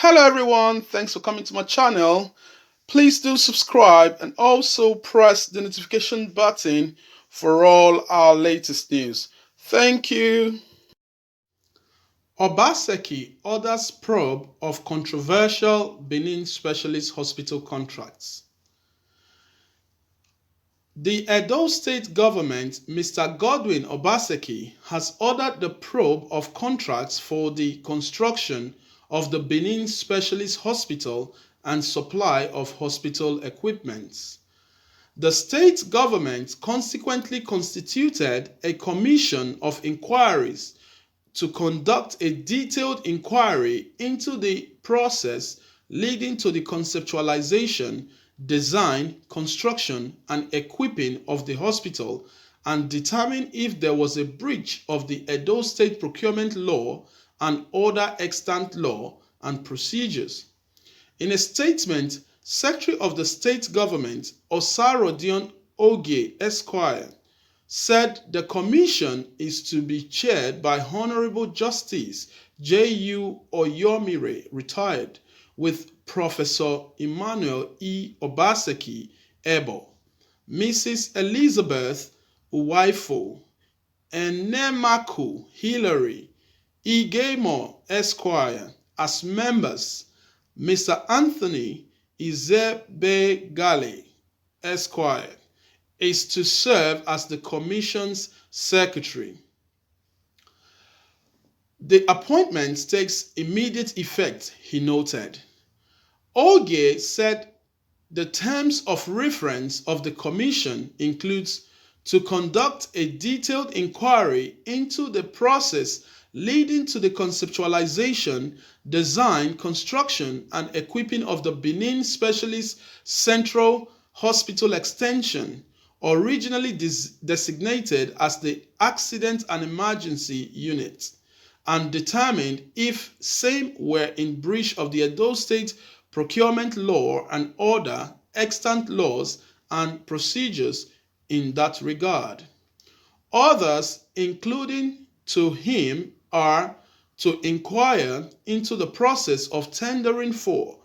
Hello everyone, thanks for coming to my channel. Please do subscribe and also press the notification button for all our latest news. Thank you. Obaseki orders probe of controversial Benin Specialist Hospital contracts. The Edo State government, Mr. Godwin Obaseki, has ordered the probe of contracts for the construction of the Benin Specialist Hospital and supply of hospital equipment. The state government consequently constituted a commission of inquiries to conduct a detailed inquiry into the process leading to the conceptualization, design, construction, and equipping of the hospital and determine if there was a breach of the Edo State procurement law and other extant law and procedures. In a statement, Secretary of the State Government, Osarodion Ogie Esquire, said the commission is to be chaired by Honorable Justice J.U. Oyomire, retired, with Professor Emmanuel E. Obaseki, Ebo, Mrs. Elizabeth Uwaifo, Enemaku Hillary, Igemo Esquire as members, Mr. Anthony Izebegale Esquire is to serve as the Commission's secretary. The appointment takes immediate effect, he noted. Ogie said the terms of reference of the Commission includes to conduct a detailed inquiry into the process leading to the conceptualization, design, construction, and equipping of the Benin Specialist Central Hospital Extension, originally designated as the Accident and Emergency Unit, and determined if same were in breach of the Edo State procurement law and other extant laws and procedures in that regard. Others, including to him, are to inquire into the process of tendering for,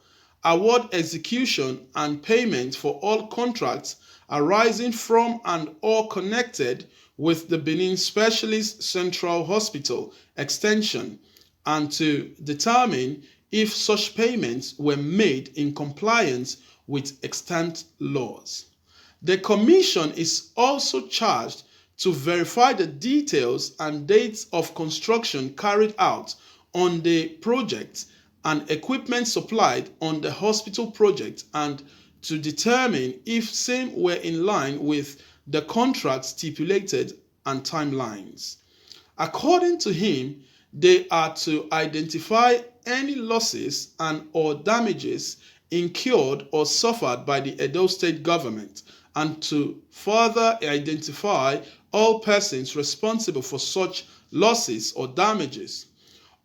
award execution, and payment for all contracts arising from and or connected with the Benin Specialist Central Hospital Extension, and to determine if such payments were made in compliance with extant laws. The Commission is also charged to verify the details and dates of construction carried out on the project and equipment supplied on the hospital project, and to determine if same were in line with the contract stipulated and timelines. According to him, they are to identify any losses and or damages incurred or suffered by the Edo State government, and to further identify all persons responsible for such losses or damages.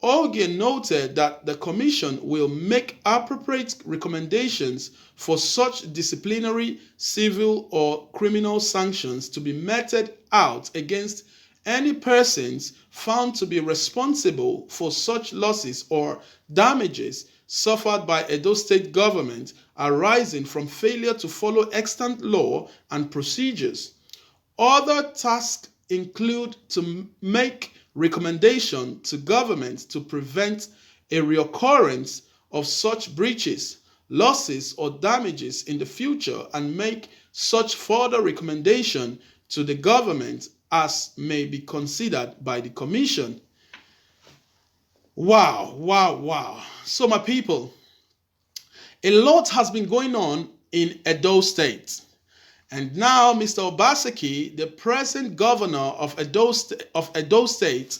Ogie noted that the Commission will make appropriate recommendations for such disciplinary, civil, or criminal sanctions to be meted out against any persons found to be responsible for such losses or damages suffered by Edo State government arising from failure to follow extant law and procedures. Other tasks include to make recommendation to government to prevent a reoccurrence of such breaches, losses, or damages in the future, and make such further recommendation to the government as may be considered by the Commission. Wow. So my people, a lot has been going on in Edo State. And now Mr. Obaseki, the present governor of Edo State,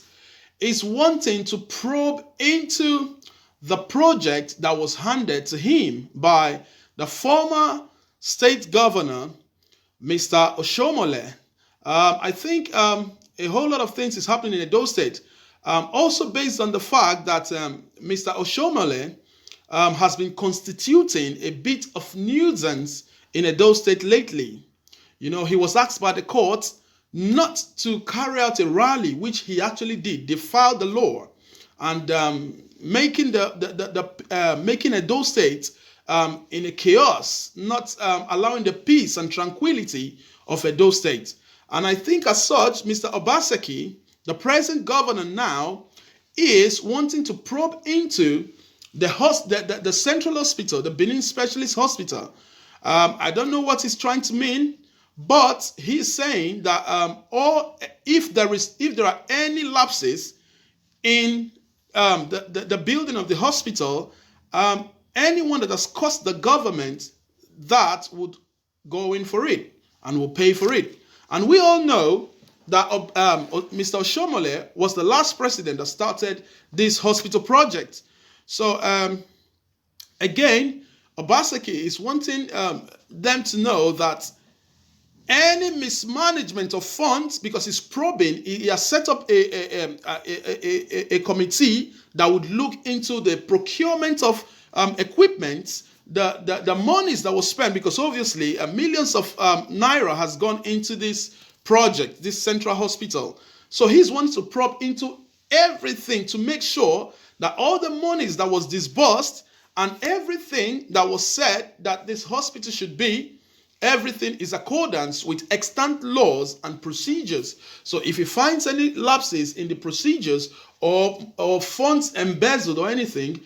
is wanting to probe into the project that was handed to him by the former state governor, Mr. Oshomole. I think a whole lot of things is happening in Edo State. Also based on the fact that Mr. Oshomole has been constituting a bit of nuisance in Edo State lately. You know, he was asked by the court not to carry out a rally, which he actually did, defied the law. And making making Edo State in a chaos, not allowing the peace and tranquility of Edo State. And I think as such, Mr. Obaseki, the present governor now, is wanting to probe into the central hospital, the Benin Specialist Hospital. I don't know what he's trying to mean, but he's saying that if there are any lapses in the building of the hospital, anyone that has cost the government, that would go in for it and will pay for it. And we all know that Mr. Oshomole was the last president that started this hospital project. So again, Obaseki is wanting them to know that any mismanagement of funds, because he's probing, he has set up a committee that would look into the procurement of equipment, the monies that was spent, because obviously millions of naira has gone into this project, this central hospital. So he's wanting to probe into everything to make sure that all the monies that was disbursed and everything that was said that this hospital should be, everything is accordance with extant laws and procedures. So if he finds any lapses in the procedures or funds embezzled or anything,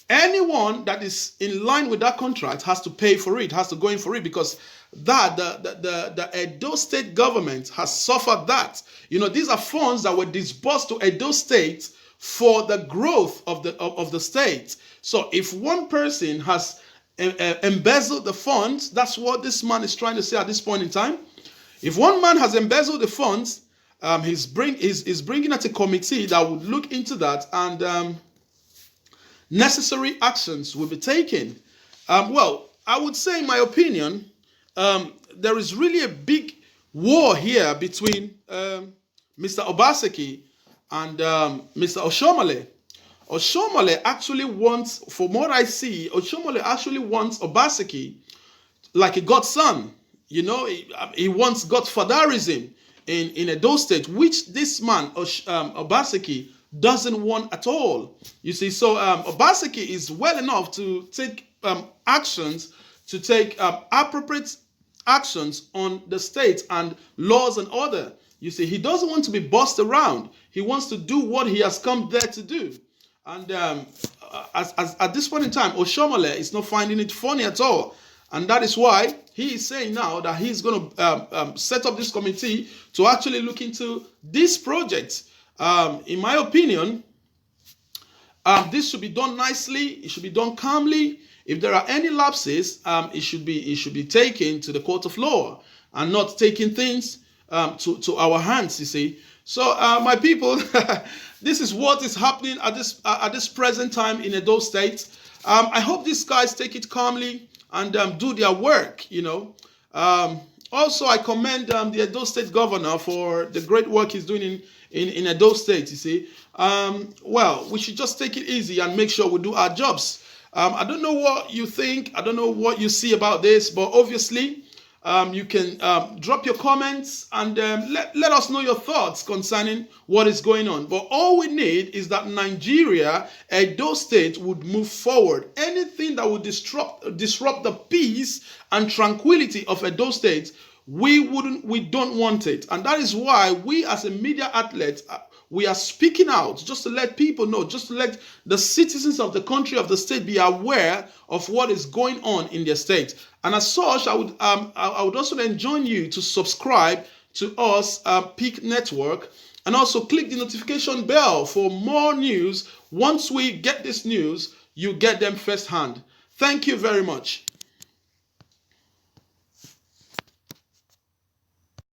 anyone that is in line with that contract has to pay for it, has to go in for it, because that the Edo State government has suffered that. You know, these are funds that were disbursed to Edo State for the growth of the state. So if one person has embezzled the funds, that's what this man is trying to say at this point in time. If one man has embezzled the funds, he's bringing out a committee that would look into that, and necessary actions will be taken. Well, I would say, in my opinion, there is really a big war here between Mr. Obaseki and Mr. Oshomole. Oshomole actually wants, from what I see, Oshomole actually wants Obaseki like a godson. You know, he wants godfatherism in Edo State, which this man, Obaseki, doesn't want at all. You see, so Obaseki is well enough to take actions, to take appropriate actions on the state and laws and order. You see, he doesn't want to be bossed around. He wants to do what he has come there to do. And at this point in time, Oshomole is not finding it funny at all. And that is why he is saying now that he's going to set up this committee to actually look into this project. In my opinion, this should be done nicely. It should be done calmly. If there are any lapses, it should be taken to the court of law and not taking things to our hands, you see. So, my people, this is what is happening at this present time in Edo State. I hope these guys take it calmly and do their work, you know. Also, I commend the Edo State governor for the great work he's doing in Edo State, you see. Well, we should just take it easy and make sure we do our jobs. I don't know what you think. I don't know what you see about this, but obviously, you can drop your comments and let us know your thoughts concerning what is going on. But all we need is that Nigeria, Edo State, would move forward. Anything that would disrupt the peace and tranquility of Edo State, we don't want it. And that is why we as a media outlet, we are speaking out just to let people know, just to let the citizens of the country, of the state, be aware of what is going on in their state. And as such, I would also enjoin you to subscribe to us, Peak Network, and also click the notification bell for more news. Once we get this news, you get them firsthand. Thank you very much.